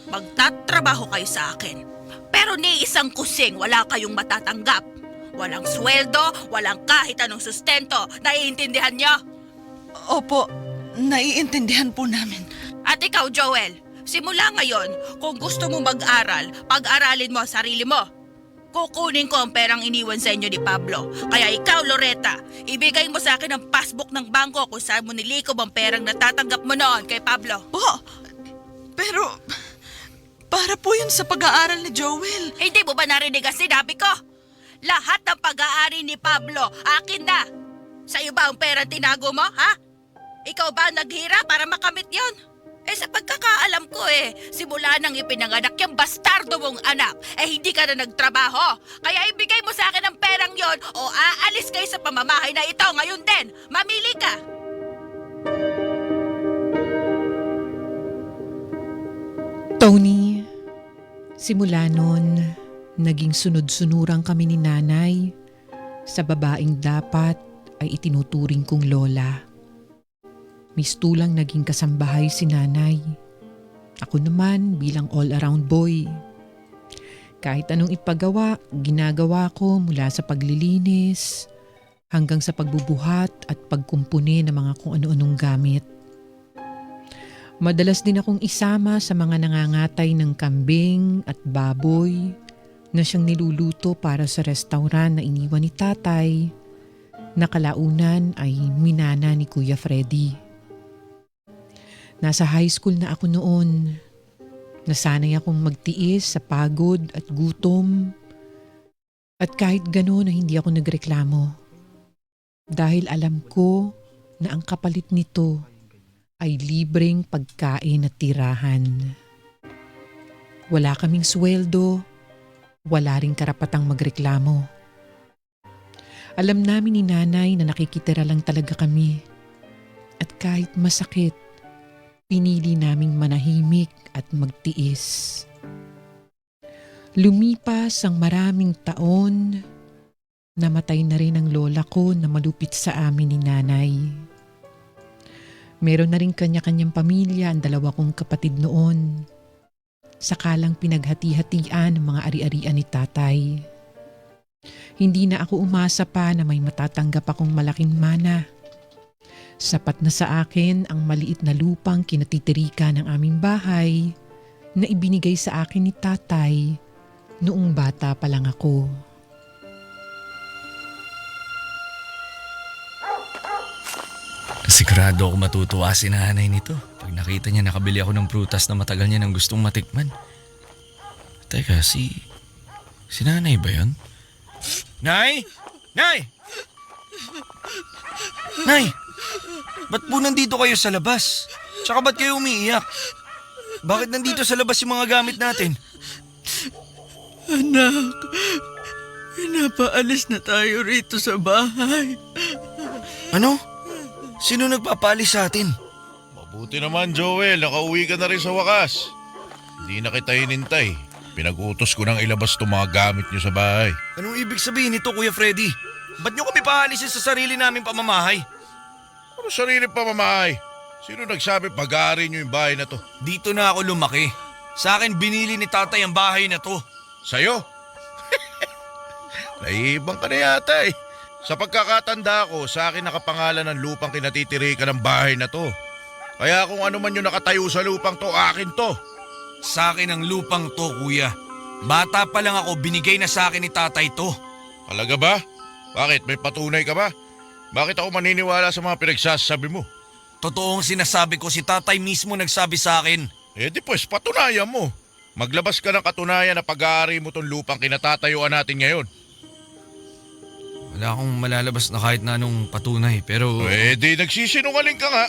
Magtatrabaho kayo sa akin. Pero ni isang kusing wala kayong matatanggap. Walang sweldo, walang kahit anong sustento. Naiintindihan niyo? Opo, naiintindihan po namin. At ikaw, Joel, simula ngayon, kung gusto mo mag-aral, pag-aralin mo ang sarili mo. Kukunin ko ang perang iniwan sa inyo ni Pablo. Kaya ikaw, Loretta, ibigay mo sa akin ang passbook ng bangko kung saan mo nilikob ang perang natatanggap mo noon kay Pablo. Pero para po yun sa pag-aaral ni Joel. Hindi mo ba narinig ang sinabi ko? Lahat ng pag-aari ni Pablo, akin na. Sa iyo ba ang perang tinago mo, ha? Ikaw ba ang naghira para makamit yon? Sa pagkakaalam ko simula nang ipinanganak yung bastardo mong anak, hindi ka na nagtrabaho. Kaya ibigay mo sa akin ang perang yon o aalis kayo sa pamamahay na ito ngayon din. Mamili ka. Tony, simula noon, naging sunod-sunurang kami ni nanay sa babaeng dapat ay itinuturing kong lola. Mistulang naging kasambahay si nanay. Ako naman bilang all-around boy. Kahit anong ipagawa, ginagawa ko mula sa paglilinis hanggang sa pagbubuhat at pagkumpuni ng mga kung ano-anong gamit. Madalas din akong isama sa mga nangangatay ng kambing at baboy na siyang niluluto para sa restaurant na iniwan ni tatay na kalaunan ay minana ni Kuya Freddy. Nasa high school na ako noon. Nasanay akong magtiis sa pagod at gutom. At kahit gano'n na hindi ako nagreklamo. Dahil alam ko na ang kapalit nito ay libreng pagkain at tirahan. Wala kaming sweldo, wala ring karapatang magreklamo. Alam namin ni nanay na nakikitira lang talaga kami. At kahit masakit, pinili naming manahimik at magtiis. Lumipas ang maraming taon, namatay na rin ang lola ko na malupit sa amin ni nanay. Meron na rin kanya-kanyang pamilya ang dalawa kong kapatid noon. Sakalang pinaghati-hatian ang mga ari-arian ni tatay. Hindi na ako umasa pa na may matatanggap akong malaking mana. Sapat na sa akin ang maliit na lupang kinatitirikan ng aming bahay na ibinigay sa akin ni tatay noong bata pa lang ako. Sigurado ako matutuwa si nanay nito pag nakita niya nakabili ako ng prutas na matagal niya nang gustong matikman. Teka, si nanay ba yun? Nay! Nay! Nay! Ba't po nandito kayo sa labas? Tsaka ba't kayo umiiyak? Bakit nandito sa labas yung mga gamit natin? Anak, pinapaalis na tayo rito sa bahay. Ano? Sino nagpapaalis sa atin? Mabuti naman, Joel. Nakauwi ka na rin sa wakas. Hindi na kita hinintay. Pinag-utos ko nang ilabas itong mga gamit niyo sa bahay. Anong ibig sabihin nito, Kuya Freddy? Ba't niyo kami paalisin sa sarili naming pamamahay? Ano sarili pamamahay? Sino nagsabi pag-aari niyo yung bahay na to? Dito na ako lumaki. Sa akin binili ni tatay ang bahay na to. Sa'yo? Naibang ka na yata eh. Sa pagkakatanda ko, sa akin nakapangalan ng lupang kinatitirikan ng bahay na to. Kaya kung ano man yung nakatayo sa lupang to, akin to. Sa akin ang lupang to, kuya. Bata pa lang ako, binigay na sa akin ni tatay to. Talaga ba? Bakit? May patunay ka ba? Bakit ako maniniwala sa mga pinagsasabi mo? Totoong sinasabi ko, si tatay mismo nagsabi sa akin. Eh di pues, patunayan mo. Maglabas ka ng katunayan na pag-aari mo tong lupang kinatatayuan natin ngayon. Wala akong malalabas na kahit na anong patunay, pero... Eh di nagsisinungaling ka nga.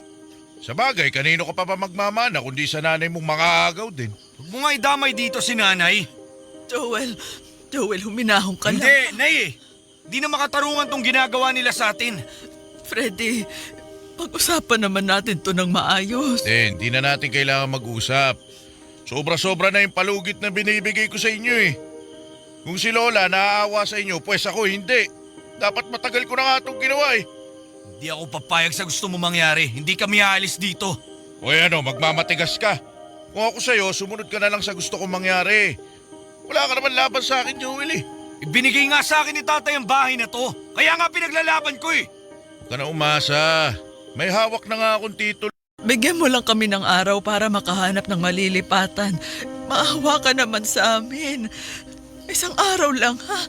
Sa bagay, kanino ka pa magmamana kundi sa nanay mong mga agaw din? Huwag mo nga idamay dito si nanay. Joel, huminahon ka lang. Hindi, nay eh. Di na makatarungan tong ginagawa nila sa atin. Freddy, pag-usapan naman natin to ng maayos. Hindi na natin kailangan mag-usap. Sobra-sobra na yung palugit na binibigay ko sa inyo eh. Kung si Lola naaawa sa inyo, pues ako hindi. Dapat matagal ko na nga itong ginawa eh. Hindi ako papayag sa gusto mo mangyari. Hindi kami aalis dito. O ano, magmamatigas ka. Kung ako sa'yo, sumunod ka na lang sa gusto kong mangyari. Wala ka naman laban sa akin, Joel eh. Ibinigay nga sa akin ni tatay ang bahay na to. Kaya nga pinaglalaban ko eh. Huwag ka na umasa. May hawak na nga akong titulo. Bigyan mo lang kami ng araw para makahanap ng malilipatan. Maawa ka naman sa amin. Isang araw lang, ha?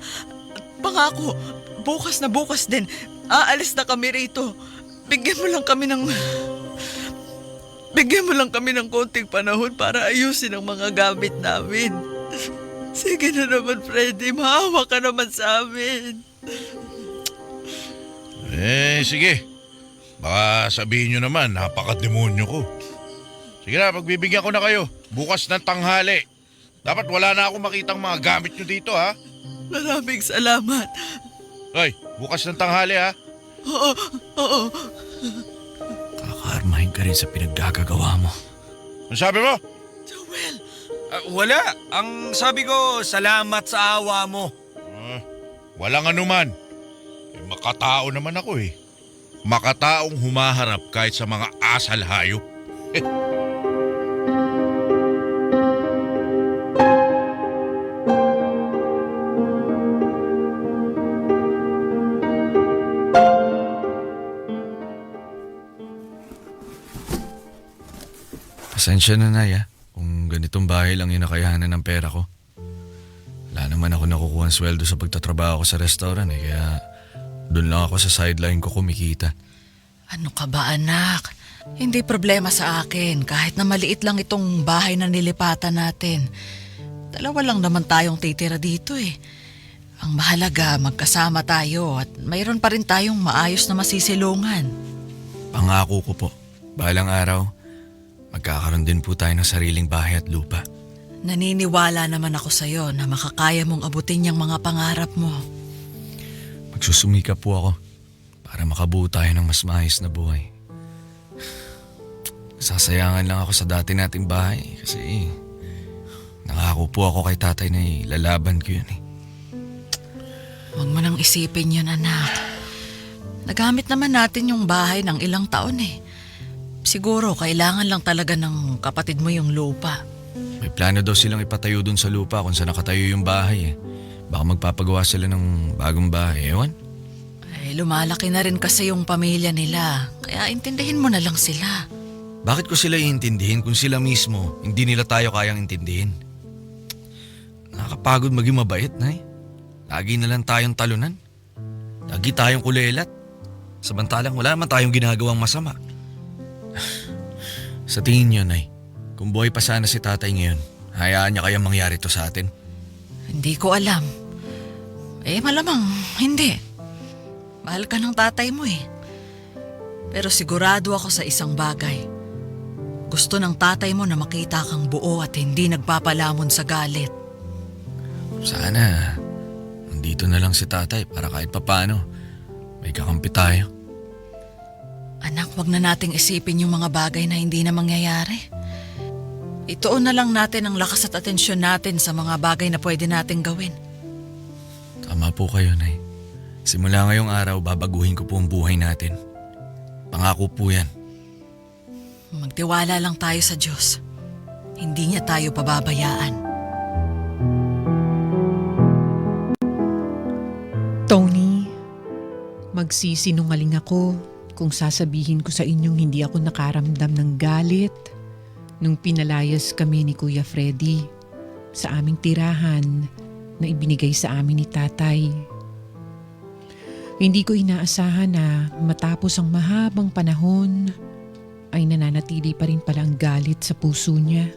Pangako, bukas na bukas din. Aalis na kami rito. Bigyan mo lang kami ng konting panahon para ayusin ang mga gamit namin. Sige na naman, Freddy. Maawa ka naman sa amin. Sige. Baka sabihin nyo naman, napaka-demonyo ko. Sige na, pagbibigyan ko na kayo. Bukas ng tanghali. Dapat wala na akong makitang mga gamit nyo dito, ha? Maraming salamat. Hoy, bukas ng tanghali, ha? Oo. Kakaarmahin ka rin sa pinaggagawa mo. Ano sabi mo? Joel, Wala. Ang sabi ko, salamat sa awa mo. Walang anuman. Makatao naman ako eh. Makataong humaharap kahit sa mga asal hayop. Pasensya na, Nay, kung ganitong bahay lang yung nakayahanan ng pera ko. Wala naman ako nakukuha ng sweldo sa pagtatrabaho ko sa restaurant kaya doon lang ako sa sideline ko kumikita. Ano ka ba, anak? Hindi problema sa akin kahit na maliit lang itong bahay na nilipatan natin. Dalawa lang naman tayong titira dito eh. Ang mahalaga, magkasama tayo at mayroon pa rin tayong maayos na masisilungan. Pangako ko po, balang araw, magkakaroon din po tayo ng sariling bahay at lupa. Naniniwala naman ako sa'yo na makakaya mong abutin yung mga pangarap mo. Magsusumikap po ako para makabuo tayo ng mas maayos na buhay. Sasayangan lang ako sa dati nating bahay kasi nangako po ako kay tatay na lalaban ko yun eh. Huwag mo nang isipin yun, anak. Nagamit naman natin yung bahay ng ilang taon eh. Siguro kailangan lang talaga ng kapatid mo yung lupa. May plano daw silang ipatayo dun sa lupa kung saan nakatayo yung bahay eh. Baka magpapagawa sila ng bagong bahay, ewan. Ay, lumalaki na rin kasi yung pamilya nila. Kaya intindihin mo na lang sila. Bakit ko sila iintindihin kung sila mismo hindi nila tayo kayang intindihin? Nakakapagod maging mabait, Nay. Lagi na lang tayong talunan. Lagi tayong kulelat. Samantalang wala man tayong ginagawang masama. Sa tingin niyo, Nay, kung buhay pa sana si tatay ngayon, hayaan niya kayang mangyari to sa atin? Hindi ko alam. Malamang hindi. Mahal ka ng tatay mo eh. Pero sigurado ako sa isang bagay. Gusto ng tatay mo na makita kang buo at hindi nagpapalamon sa galit. Sana, nandito na lang si tatay para kahit papano, may kakampi tayo. Anak, wag na nating isipin yung mga bagay na hindi na mangyayari. Ituon na lang natin ang lakas at atensyon natin sa mga bagay na pwede nating gawin. Tama po kayo, Nay. Simula ngayong araw, babaguhin ko po ang buhay natin. Pangako po yan. Magtiwala lang tayo sa Diyos. Hindi niya tayo pababayaan. Tony, magsisinungaling ako kung sasabihin ko sa inyong hindi ako nakaramdam ng galit nung pinalayas kami ni Kuya Freddy sa aming tirahan na ibinigay sa amin ni tatay. Hindi ko inaasahan na matapos ang mahabang panahon ay nananatili pa rin pala ang galit sa puso niya.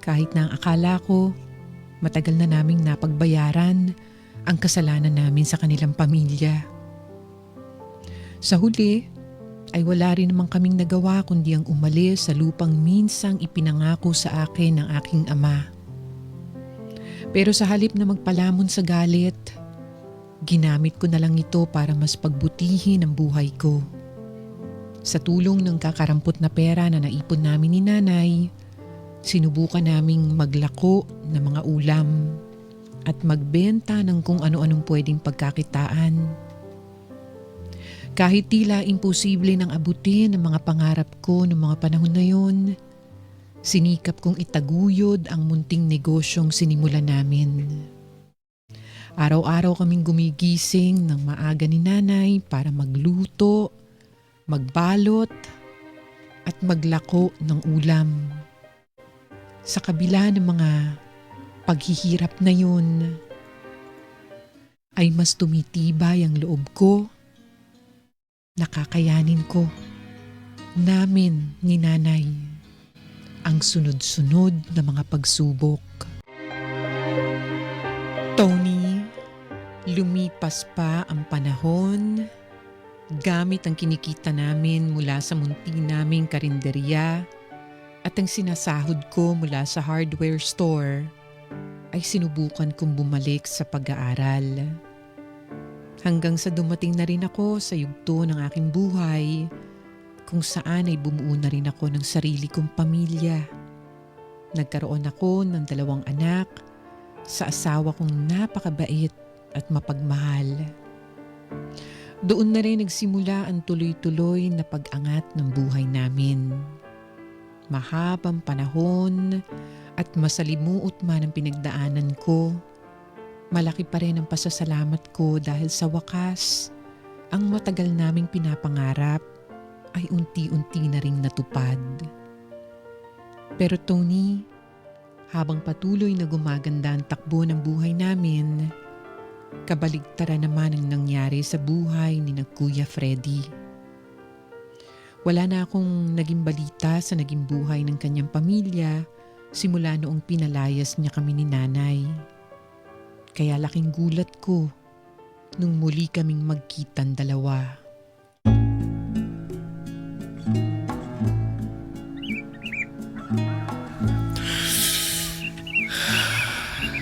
Kahit na ang akala ko matagal na naming napagbayaran ang kasalanan namin sa kanilang pamilya. Sa huli ay wala rin naman kaming nagawa kundi ang umalis sa lupang minsang ipinangako sa akin ng aking ama. Pero sa halip na magpalamon sa galit, ginamit ko na lang ito para mas pagbutihin ang buhay ko. Sa tulong ng kakarampot na pera na naipon namin ni nanay, sinubukan naming maglako ng mga ulam at magbenta ng kung ano-anong pwedeng pagkakitaan. Kahit tila imposible nang abutin ang mga pangarap ko noong mga panahon na yon, sinikap kong itaguyod ang munting negosyong sinimulan namin. Araw-araw kaming gumigising ng maaga ni nanay para magluto, magbalot at maglako ng ulam. Sa kabila ng mga paghihirap na yun, ay mas tumitibay ang loob ko. Nakakayanin ko, namin ni nanay, ang sunod-sunod na mga pagsubok. Tony, lumipas pa ang panahon. Gamit ang kinikita namin mula sa munti naming karinderya at ang sinasahod ko mula sa hardware store, ay sinubukan kong bumalik sa pag-aaral. Hanggang sa dumating na rin ako sa yugto ng aking buhay kung saan ay bumuo na rin ako ng sarili kong pamilya. Nagkaroon ako ng 2 anak sa asawa kong napakabait at mapagmahal. Doon na rin nagsimula ang tuloy-tuloy na pag-angat ng buhay namin. Mahabang panahon at masalimuot man ang pinagdaanan ko, malaki pa rin ang pasasalamat ko dahil sa wakas, ang matagal naming pinapangarap ay unti-unti na ring natupad. Pero Tony, habang patuloy na gumaganda ang takbo ng buhay namin, kabaligtaran naman ang nangyari sa buhay ni Kuya Freddy. Wala na akong naging balita sa naging buhay ng kanyang pamilya simula noong pinalayas niya kami ni nanay. Kaya laking gulat ko nung muli kaming magkitang dalawa.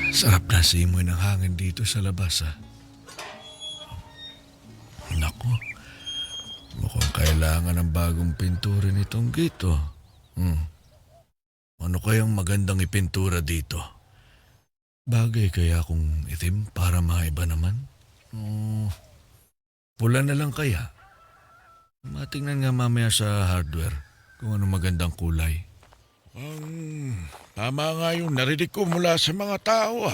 Sarap na simoy ng hangin dito sa labas, ha? kailangan ng bagong pintura nitong gito. Ano kayang magandang ipintura dito? Bagay kaya kung itim para maiba naman? Pula na lang kaya? Matingnan nga mamaya sa hardware kung ano magandang kulay. Tama nga yung narinig ko mula sa mga tao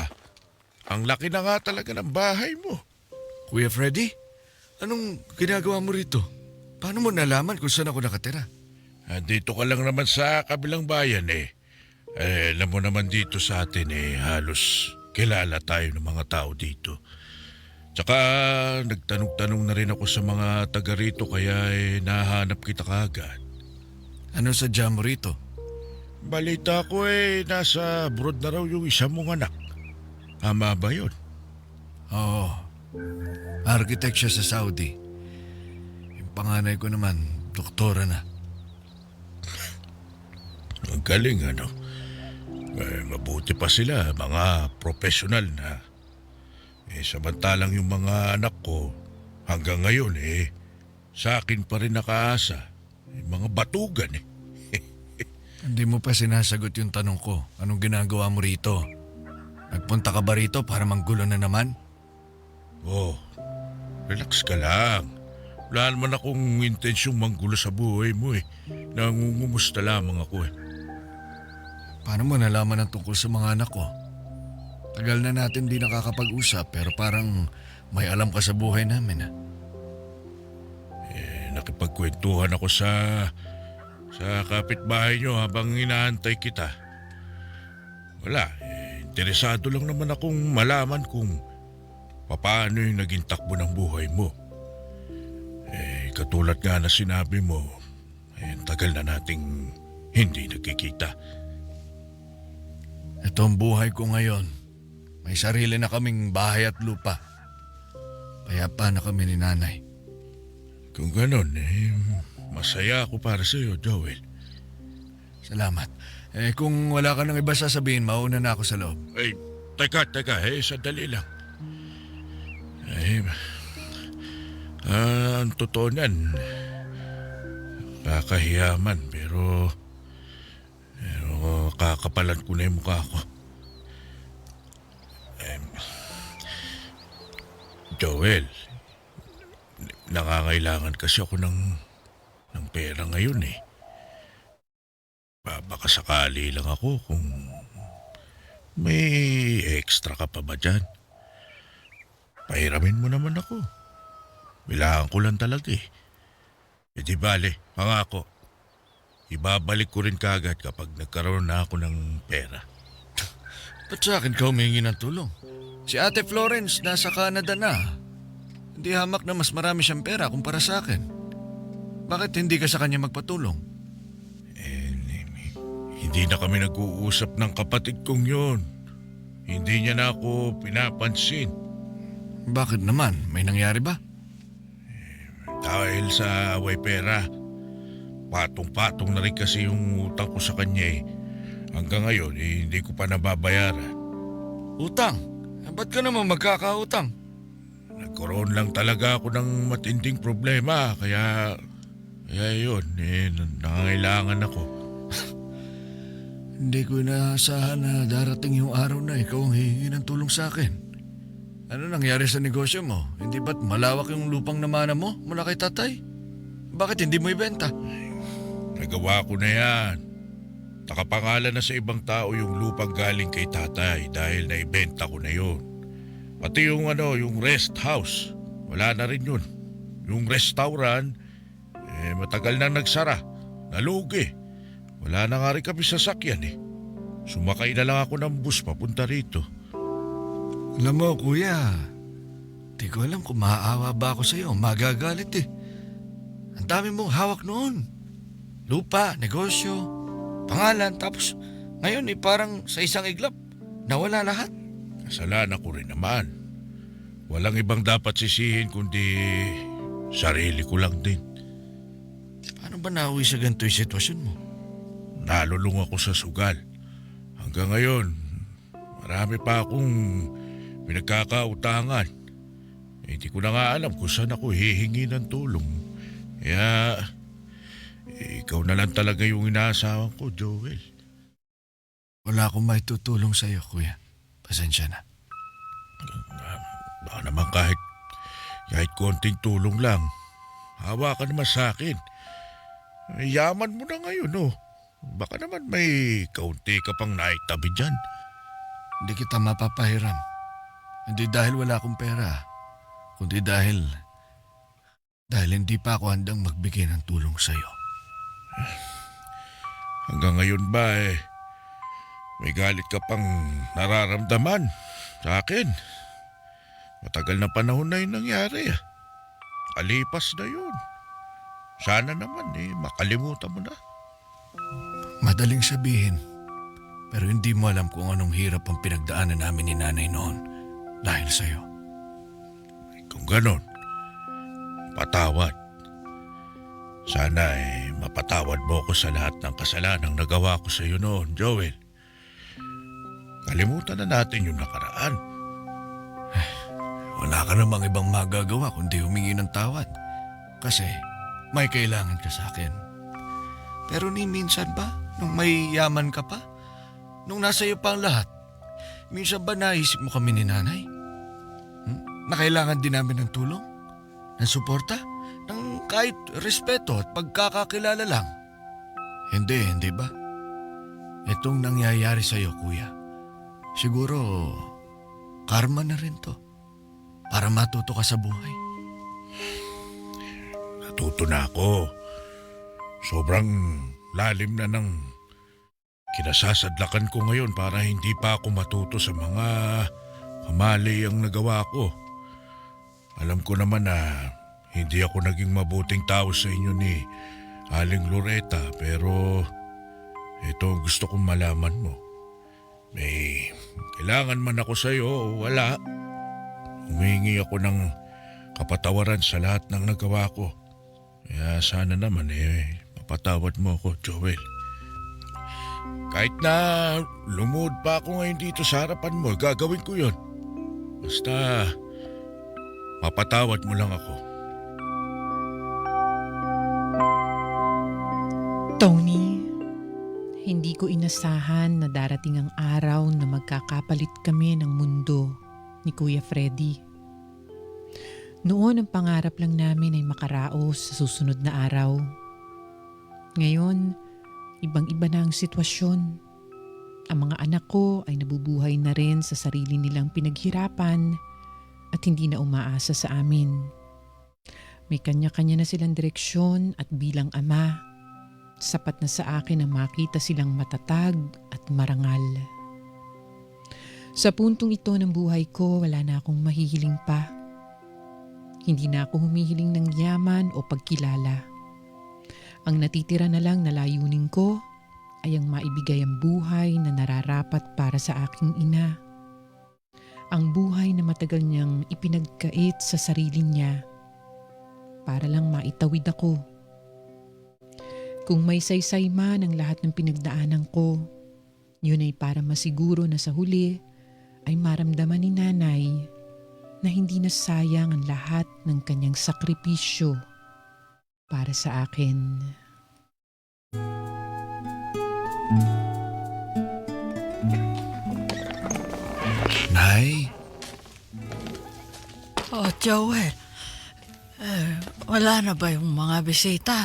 Ang laki na nga talaga ng bahay mo. Kuya Freddy, anong ginagawa mo rito? Paano mo nalaman kung saan ako nakatira? Dito ka lang naman sa kabilang bayan alam mo naman dito sa atin halos kilala tayo ng mga tao dito. Tsaka nagtanong-tanong na rin ako sa mga taga rito kaya nahanap kita kaagad. Ano sadya mo rito? Balita ko nasa abroad na raw yung isa mong anak. Tama ba yun? Oo. Architect siya sa Saudi. Yung panganay ko naman, doktora na. Ang galing mabuti pa sila, mga profesional na. Samantalang yung mga anak ko, hanggang ngayon sa akin pa rin nakaasa. Mga batugan Hindi mo pa sinasagot yung tanong ko. Anong ginagawa mo rito? Nagpunta ka ba rito para manggulo na naman? Relax ka lang. Wala naman akong intensyong manggulo sa buhay mo Nangungumusta lamang ako Paano mo nalaman ang tungkol sa mga anak ko? Tagal na natin di nakakapag-usap pero parang may alam ka sa buhay namin Nakipagkwentuhan ako sa kapitbahay nyo habang inaantay kita. Wala, interesado lang naman akong malaman kung paano yung naging takbo ng buhay mo. Katulad nga na sinabi mo, tagal na nating hindi nagkikita. Ito ang buhay ko ngayon. May sarili na kaming bahay at lupa. Payapa na kami ni nanay. Kung ganon, masaya ako para sa iyo, Joel. Salamat. Kung wala ka nang iba sasabihin, mauna na ako sa loob. Teka, sandali lang. Ang totoo niyan, kakahiyaman pero kakapalan ko na yung mukha ko. Joel, nangangailangan kasi ako ng pera ngayon Baka sakali lang ako kung may extra ka pa ba dyan. Pahiramin mo naman ako. Kailangan ko lang talaga di bale, pangako. Ibabalik ko rin kagad kapag nagkaroon na ako ng pera. Ba't sa akin ka humingi ng tulong? Si Ate Florence nasa Canada na. Hindi hamak na mas marami siyang pera kumpara sa akin. Bakit hindi ka sa kanya magpatulong? Hindi na kami nag-uusap ng kapatid kong yun. Hindi niya na ako pinapansin. Bakit naman? May nangyari ba? Dahil sa away pera, patong-patong na rin kasi yung utang ko sa kanya Hanggang ngayon, hindi ko pa nababayaran. Utang? Ba't ka naman magkakautang? Nagkaroon lang talaga ako ng matinding problema, kaya yun, nangangailangan ako. Hindi ko inaasahan na darating yung araw na ikaw ang hihingi ng tulong sa akin. Ano nangyari sa negosyo mo? Hindi ba't malawak yung lupang namana mo mula kay tatay? Bakit hindi mo ibenta? Nagawa ko na yan. Nakapangalan na sa ibang tao yung lupang galing kay tatay dahil naibenta ko na yun. Pati yung yung rest house, wala na rin yun. Yung restaurant, matagal na nagsara, nalugi. Wala na nga rin kami sasakyan Sumakay na lang ako ng bus papunta rito. Alam mo, kuya, di ko alam kung maaawa ba ako sa'yo. Magagalit Ang dami mong hawak noon. Lupa, negosyo, pangalan, tapos ngayon parang sa isang iglap, nawala lahat. Kasalanan ko rin naman. Walang ibang dapat sisihin kundi sarili ko lang din. Paano ba nauwi sa ganito yung sitwasyon mo? Nalulung ako sa sugal. Hanggang ngayon, marami pa akong pinagkakautangan. Hindi ko na nga alam kung saan ako hihingi ng tulong. Kaya Ikaw na lang talaga yung inaasahan ko, Joel. Wala akong maitutulong sa'yo, kuya. Pasensya na. Baka naman kahit konting tulong lang. Hawa ka naman sa akin. Yaman mo na ngayon, oh. Baka naman may kaunti ka pang naitabi dyan. Hindi kita mapapahiram. Hindi dahil wala akong pera, kundi dahil hindi pa ako handang magbigay ng tulong sa'yo. Hanggang ngayon ba may galit ka pang nararamdaman sa akin? Matagal na panahon na yung nangyari. Kalipas na yun. Sana naman makalimutan mo na. Madaling sabihin, pero hindi mo alam kung anong hirap ang pinagdaanan namin ni nanay noon dahil sa'yo. Kung ganon, patawad. Sana mapatawad mo ko sa lahat ng kasalanang nagawa ko sa iyo noon, Joel. Kalimutan na natin yung nakaraan. Wala ka namang ibang magagawa kundi humingi ng tawad. Kasi may kailangan ka sa akin. Pero ni minsan ba, nung may yaman ka pa? Nung nasa iyo pa ang lahat? Minsan ba naisip mo kami ni nanay? Na kailangan din namin ng tulong? Ng suporta? Ng kahit respeto at pagkakakilala lang? Hindi ba? Itong nangyayari sa iyo, kuya. Siguro, karma na rin to. Para matuto ka sa buhay. Natuto na ako. Sobrang lalim na ng kinasasadlakan ko ngayon para hindi pa ako matuto sa mga kamali ang nagawa ko. Alam ko naman na hindi ako naging mabuting tao sa inyo ni Aling Loretta, pero ito gusto kong malaman mo. May kailangan man ako sa iyo o wala, humingi ako ng kapatawaran sa lahat ng nagawa ko. Kaya sana naman mapatawad mo ako, Joel. Kahit na lumuhod pa ako ngayon dito sa harapan mo, gagawin ko yun. Basta mapatawad mo lang ako. Tony, hindi ko inasahan na darating ang araw na magkakapalit kami ng mundo ni Kuya Freddy. Noon ang pangarap lang namin ay makaraos sa susunod na araw. Ngayon, ibang-iba na ang sitwasyon. Ang mga anak ko ay nabubuhay na rin sa sarili nilang pinaghirapan at hindi na umaasa sa amin. May kanya-kanya na silang direksyon at bilang ama, sapat na sa akin ang makita silang matatag at marangal. Sa puntong ito ng buhay ko, wala na akong mahihiling pa. Hindi na ako humihiling ng yaman o pagkilala. Ang natitira na lang na layunin ko ay ang maibigay ang buhay na nararapat para sa aking ina. Ang buhay na matagal niyang ipinagkait sa sarili niya para lang maitawid ako. Kung may saysay man ang lahat ng pinagdaanan ko, yun ay para masiguro na sa huli ay maramdaman ni nanay na hindi na sayang ang lahat ng kanyang sakripisyo para sa akin. Nay, Oh, Joel. Wala na ba yung mga bisita?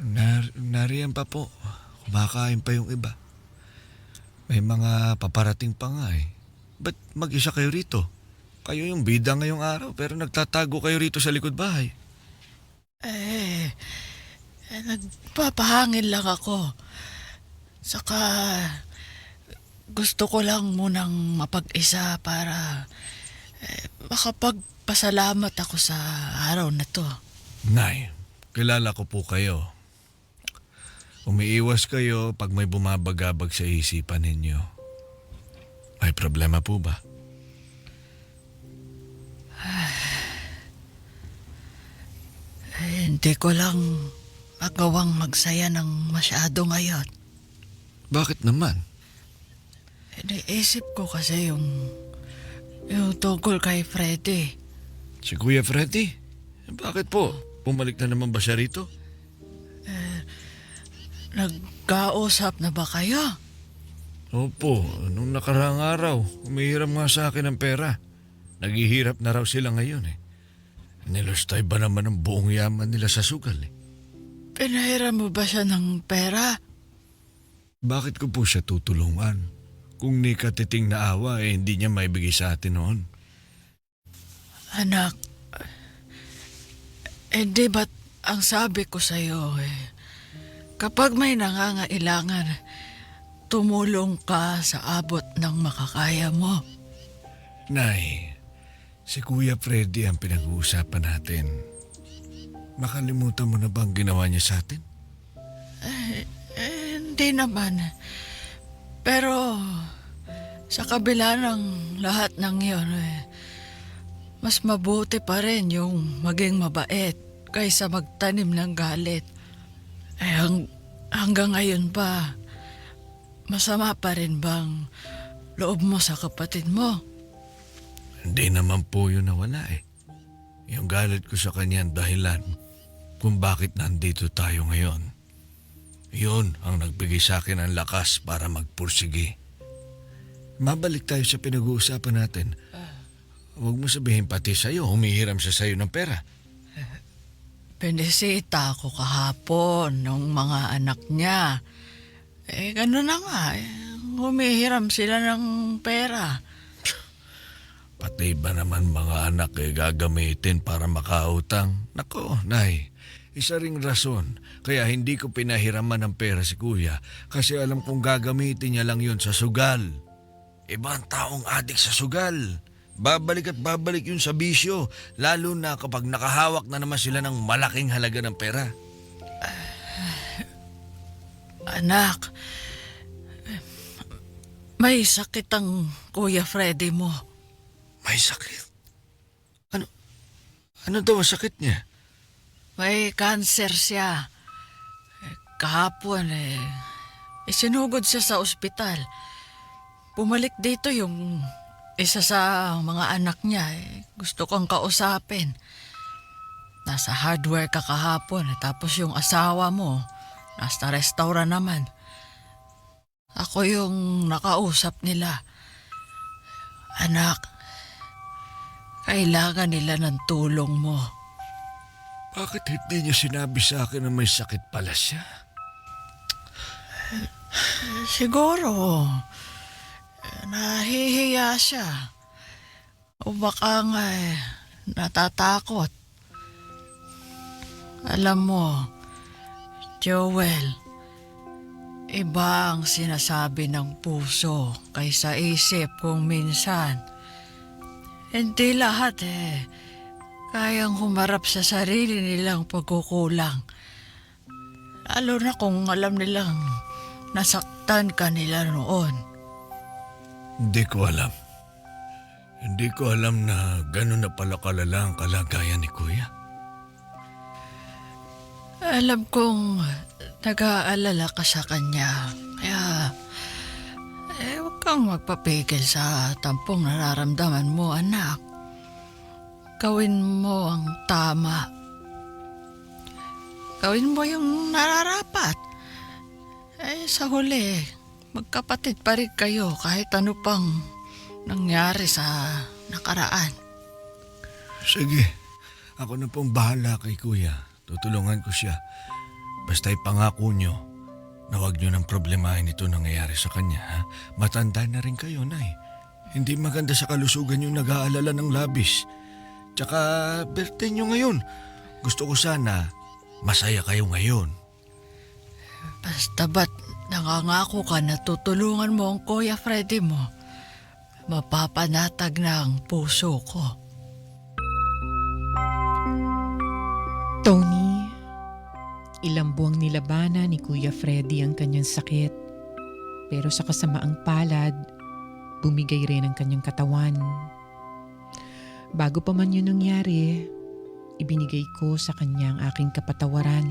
nariyan pa po. Kumakain pa yung iba. May mga paparating pa nga eh. Ba't mag-isa kayo rito? Kayo yung bida ngayong araw pero nagtatago kayo rito sa likod bahay. Nagpapahangin lang ako. Saka gusto ko lang munang mapag-isa para makapagpasalamat ako sa araw na to. Nay, kilala ko po kayo. Umiiwas kayo pag may bumabagabag sa isipan ninyo. May problema po ba? Hindi ko lang magawang magsaya ng masyado ngayon. Bakit naman? Naisip ko kasi yung tungkol kay Freddy. Si Kuya Freddy? Bakit po? Bumalik na naman ba siya rito? Nagkausap na ba kayo? Opo, nung nakaraang araw, umihiram nga sa akin ng pera. Naghihirap na raw sila ngayon eh. Nilustay ba naman ang buong yaman nila sa sugal eh? Pinahiram mo ba siya ng pera? Bakit ko po siya tutulungan? Kung ni katiting na awa eh hindi niya maibigay sa atin noon. Anak, hindi ba't ang sabi ko sa'yo kapag may nangangailangan, tumulong ka sa abot ng makakaya mo. Nay, si Kuya Freddy ang pinag-uusapan natin. Makalimutan mo na ba ang ginawa niya sa atin? Hindi naman. Pero sa kabila ng lahat ng yun, mas mabuti pa rin yung maging mabait kaysa magtanim ng galit. Hanggang ngayon ba, masama pa rin bang loob mo sa kapatid mo? Hindi naman po yun nawala eh. Yung galit ko sa kanya ang dahilan kung bakit nandito tayo ngayon. Yun ang nagbigay sa akin ng lakas para magpursige. Mabalik tayo sa pinag-uusapan natin. Huwag mo sabihin pati sa'yo, humihiram siya sa'yo ng pera. Pinisita ako kahapon ng mga anak niya. Gano'n na nga. Humihiram sila ng pera. Pati ba naman mga anak gagamitin para makautang? Nako, Nay, isa ring rason kaya hindi ko pinahiraman ng pera si Kuya kasi alam kong gagamitin niya lang yun sa sugal. Ibang taong adik sa sugal. Babalik at babalik yun sa bisyo, lalo na kapag nakahawak na naman sila ng malaking halaga ng pera. Anak, may sakit ang Kuya Freddy mo. May sakit? Ano daw ang sakit niya? May cancer siya. Kahapon isinugod siya sa ospital. Bumalik dito yung isa sa mga anak niya. Gusto kong kausapin. Nasa hardware ka kahapon tapos yung asawa mo nasa restaurant naman. Ako yung nakausap nila. Anak, kailangan nila ng tulong mo. Bakit hindi niya sinabi sa akin na may sakit pala siya? Siguro, nahihiya siya. O baka nga natatakot. Alam mo, Joel, iba ang sinasabi ng puso kaysa isip kung minsan. Hindi lahat kayang humarap sa sarili nilang pagkukulang. Lalo na kung alam nilang nasaktan ka nila noon. Hindi ko alam. Hindi ko alam na gano'n na pala kalala ang kalagayan ni Kuya. Alam kong nag-aalala ka sa kanya. Kaya, huwag kang magpapigil sa tampong nararamdaman mo, anak. Gawin mo ang tama. Gawin mo yung nararapat. Sa huli, magkapatid pa rin kayo kahit ano pang nangyari sa nakaraan. Sige, ako na pong bahala kay Kuya. Tutulungan ko siya. Basta ipangako nyo na huwag nyo nang problemahin ito nangyayari sa kanya. Ha? Matanda na rin kayo, Nay. Hindi maganda sa kalusugan yung nag-aalala ng labis. Tsaka birthday nyo ngayon. Gusto ko sana masaya kayo ngayon. Basta ba't nangangako ka na tutulungan mo ang Kuya Freddy mo, mapapanatag na ang puso ko. Tony, ilang buwang nilabanan ni Kuya Freddy ang kanyang sakit. Pero sa kasamaang palad, bumigay rin ang kanyang katawan. Bago pa man yun nangyari, ibinigay ko sa kanya ang aking kapatawaran.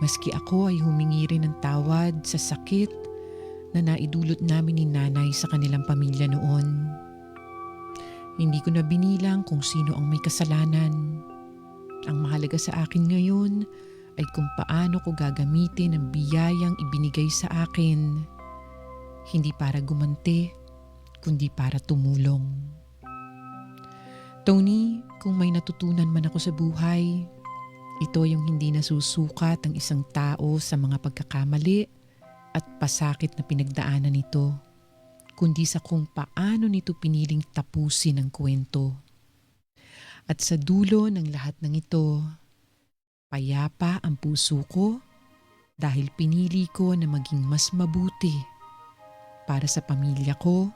Maski ako ay humingi rin ng tawad sa sakit na naidulot namin ni Nanay sa kanilang pamilya noon. Hindi ko na binilang kung sino ang may kasalanan. Ang mahalaga sa akin ngayon ay kung paano ko gagamitin ang biyayang ibinigay sa akin. Hindi para gumanti, kundi para tumulong. Tony, kung may natutunan man ako sa buhay, ito yung hindi nasusukat ang isang tao sa mga pagkakamali at pasakit na pinagdaanan nito, kundi sa kung paano nito piniling tapusin ang kwento. At sa dulo ng lahat ng ito, payapa ang puso ko dahil pinili ko na maging mas mabuti para sa pamilya ko,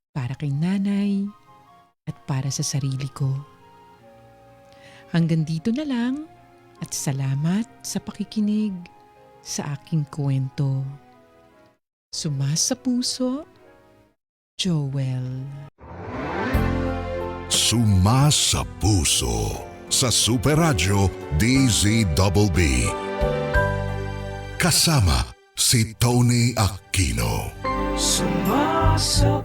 para kay nanay, at para sa sarili ko. Hanggang dito na lang at salamat sa pakikinig sa aking kwento. Sumas sa puso, Joel. Sumasa Puso sa Super Radio DZBB. Kasama si Tony Aquino. Sumasa